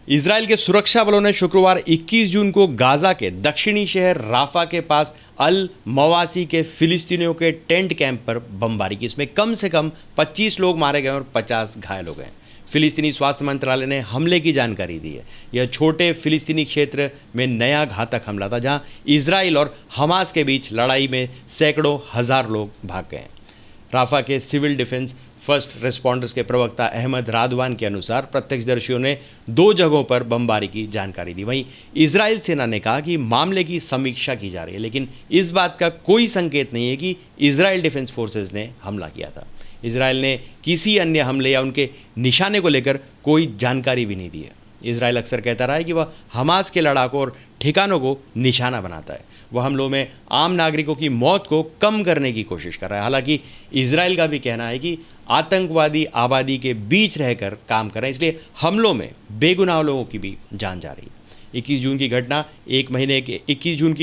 Israel के सुरक्षा बलों ने शुक्रवार 21 जून को गाजा के दक्षिणी शहर राफा के पास अल मवासी के फिलिस्तीनियों के टेंट कैंप पर बमबारी की। इसमें कम से कम 25 लोग मारे गए और 50 घायल हो गए। फिलिस्तीनी स्वास्थ्य मंत्रालय ने हमले की जानकारी दी है। यह छोटे फिलिस्तीनी क्षेत्र में नया घातक हमला था, जहां इजराइल और हमास के बीच लड़ाई में सैकड़ों हजार लोग भाग गए। राफा के सिविल डिफेंस फर्स्ट रिस्पॉन्डर्स के प्रवक्ता अहमद रादवान के अनुसार प्रत्यक्षदर्शियों ने 2 जगहों पर बमबारी की जानकारी दी। वहीं इजराइल सेना ने कहा कि मामले की समीक्षा की जा रही है, लेकिन इस बात का कोई संकेत नहीं है कि इजराइल डिफेंस फोर्सेज ने हमला किया था। इजराइल ने किसी अन्य हमले या उनके निशाने को लेकर कोई जानकारी भी नहीं दी है। इजराइल अक्सर कहता रहा है कि वह हमास के लड़ाकों और ठिकानों को निशाना बनाता है। वह हमलों में आम नागरिकों की मौत को कम करने की कोशिश कर रहा है। हालांकि इजराइल का भी कहना है कि आतंकवादी आबादी के बीच रहकर काम कर रहे हैं, इसलिए हमलों में बेगुनाह लोगों की भी जान जा रही है। 21 जून की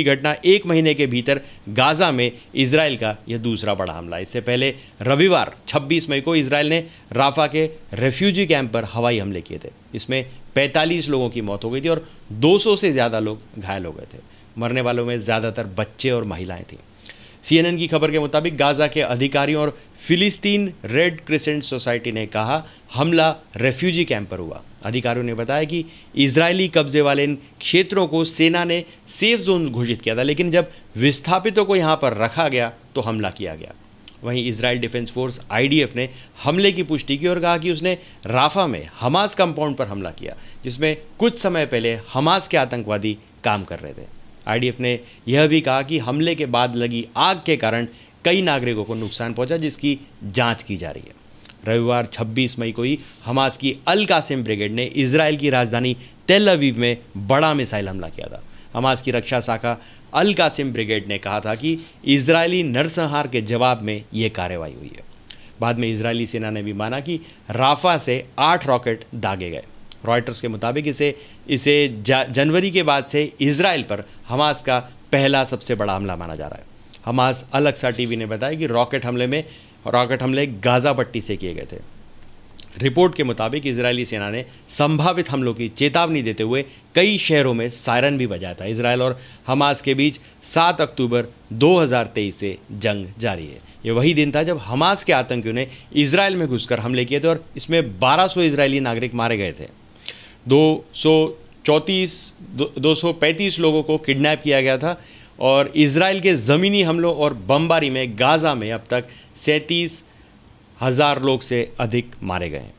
घटना एक महीने के भीतर गाजा में इजराइल का यह दूसरा बड़ा हमला है। इससे पहले रविवार 26 मई को इजराइल ने राफा के रेफ्यूजी कैंप पर हवाई हमले किए थे। इसमें 45 लोगों की मौत हो गई थी और 200 से ज़्यादा लोग घायल हो गए थे। मरने वालों में ज़्यादातर बच्चे और महिलाएं थीं। CNN की खबर के मुताबिक गाजा के अधिकारियों और फिलिस्तीन रेड क्रिसेंट सोसाइटी ने कहा हमला रेफ्यूजी कैंप पर हुआ। अधिकारियों ने बताया कि इजरायली कब्जे वाले इन क्षेत्रों को सेना ने सेफ जोन घोषित किया था, लेकिन जब विस्थापितों को यहां पर रखा गया तो हमला किया गया। वहीं इजराइल डिफेंस फोर्स IDF ने हमले की पुष्टि की और कहा कि उसने राफा में हमास कंपाउंड पर हमला किया, जिसमें कुछ समय पहले हमास के आतंकवादी काम कर रहे थे। IDF ने यह भी कहा कि हमले के बाद लगी आग के कारण कई नागरिकों को नुकसान पहुंचा, जिसकी जांच की जा रही है। रविवार 26 मई को ही हमास की अल कासिम ब्रिगेड ने इजराइल की राजधानी तेल अवीव में बड़ा मिसाइल हमला किया था। हमास की रक्षा शाखा अल कासिम ब्रिगेड ने कहा था कि इजरायली नरसंहार के जवाब में ये कार्रवाई हुई है। बाद में इजरायली सेना ने भी माना कि राफा से 8 रॉकेट दागे गए। रॉयटर्स के मुताबिक इसे जनवरी के बाद से इजराइल पर हमास का पहला सबसे बड़ा हमला माना जा रहा है। हमास अल-अक्सा टीवी ने बताया कि रॉकेट हमले गाजा पट्टी से किए गए थे। रिपोर्ट के मुताबिक इजरायली सेना ने संभावित हमलों की चेतावनी देते हुए कई शहरों में सायरन भी बजाया था। इजराइल और हमास के बीच 7 अक्टूबर 2023 से जंग जारी है। ये वही दिन था जब हमास के आतंकियों ने इजराइल में घुसकर हमले किए थे और इसमें 1200 इजरायली नागरिक मारे गए थे। 235 लोगों को किडनैप किया गया था और इजराइल के ज़मीनी हमलों और बमबारी में गाजा में अब तक 37,000 लोग से अधिक मारे गए हैं।